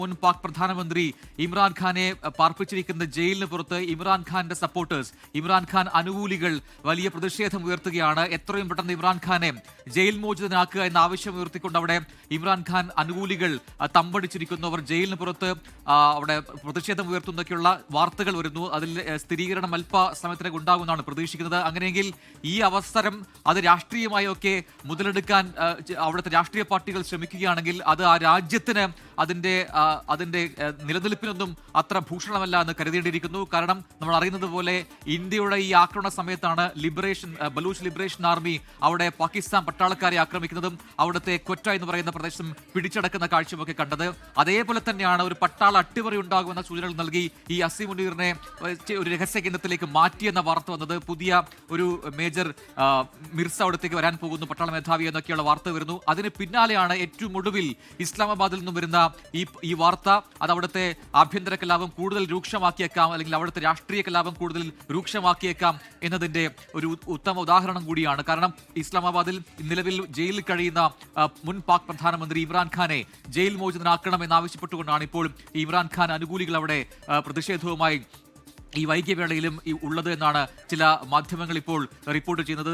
മുൻ പാക് പ്രധാനമന്ത്രി ഇമ്രാൻഖാനെ പാർപ്പിച്ചിരിക്കുന്ന ജയിലിന് പുറത്ത് ഇമ്രാൻഖാന്റെ സപ്പോർട്ടേഴ്സ്, ഇമ്രാൻഖാൻ അനുകൂലികൾ വലിയ പ്രതിഷേധം ഉയർത്തുകയാണ്. എത്രയും പെട്ടെന്ന് ഇമ്രാൻഖാനെ ജയിൽ മോചിതനാക്കുക എന്ന ആവശ്യം ഉയർത്തിക്കൊണ്ട് അവിടെ ഇമ്രാൻഖാൻ അനുകൂലികൾ തമ്പടിച്ചിരിക്കുന്നു. അവർ ജയിലിന് പുറത്ത് അവിടെ പ്രതിഷേധം ഉയർത്തുന്നൊക്കെയുള്ള വാർത്തകൾ വരുന്നു. അതിൽ സ്ഥിരീകരണം അല്പ സമയത്തിനകം ഉണ്ടാകുമെന്നാണ് പ്രതീക്ഷിക്കുന്നത്. അങ്ങനെയെങ്കിൽ ഈ അവസരം അത് രാഷ്ട്രീയമായൊക്കെ മുതലെടുക്കാൻ അവിടുത്തെ രാഷ്ട്രീയ പാർട്ടികൾ ശ്രമിക്കുകയാണെങ്കിൽ അത് ആ രാജ്യത്തിന് അതിന്റെ നിലനിൽപ്പിനൊന്നും അത്ര ഭൂഷണമല്ല എന്ന് കരുതേണ്ടിയിരിക്കുന്നു. കാരണം നമ്മൾ അറിയുന്നത് പോലെ ഇന്ത്യയുടെ ഈ ആക്രമണ സമയത്താണ് ബലൂച്ച് ലിബറേഷൻ ആർമി അവിടെ പാകിസ്ഥാൻ പട്ടാളക്കാരെ ആക്രമിക്കുന്നതും അവിടുത്തെ ക്വറ്റ എന്ന് പറയുന്ന പ്രദേശം പിടിച്ചടക്കുന്ന കാഴ്ചയൊക്കെ കണ്ടത്. അതേപോലെ തന്നെയാണ് ഒരു പട്ടാള അട്ടിമറി ഉണ്ടാകുമെന്ന സൂചനകൾ നൽകി ഈ അസീം മുനീറിനെ ഒരു രഹസ്യ കേന്ദ്രത്തിലേക്ക് മാറ്റിയെന്ന വാർത്ത വന്നത്. പുതിയ ഒരു മേജർ മിർസ അവിടത്തേക്ക് വരാൻ പോകുന്നു, പട്ടാള മേധാവി എന്നൊക്കെയുള്ള വാർത്ത വരുന്നു. അതിന് പിന്നാലെയാണ് ഏറ്റവും ഒടുവിൽ ഇസ്ലാമാബാദിൽ നിന്നും വരുന്ന ഈ വാർത്ത. അത് അവിടുത്തെ ആഭ്യന്തര കലാപം കൂടുതൽ രൂക്ഷമാക്കിയേക്കാം, അല്ലെങ്കിൽ അവിടുത്തെ രാഷ്ട്രീയ കലാപം കൂടുതൽ രൂക്ഷമാക്കിയേക്കാം എന്നതിന്റെ ഒരു ഉത്തമ ഉദാഹരണം കൂടിയാണ്. കാരണം ഇസ്ലാമാബാദിൽ നിലവിൽ ജയിലിൽ കഴിയുന്ന മുൻ പാക് പ്രധാനമന്ത്രി ഇമ്രാൻഖാനെ ജയിൽ മോചിതനാക്കണം എന്നാവശ്യപ്പെട്ടുകൊണ്ടാണ് ഇപ്പോൾ ഇമ്രാൻഖാൻ അനുകൂലികൾ അവിടെ പ്രതിഷേധവുമായി ഈ വൈകിയ വേളയിലും ഉള്ളത് എന്നാണ് ചില മാധ്യമങ്ങൾ ഇപ്പോൾ റിപ്പോർട്ട് ചെയ്യുന്നത്.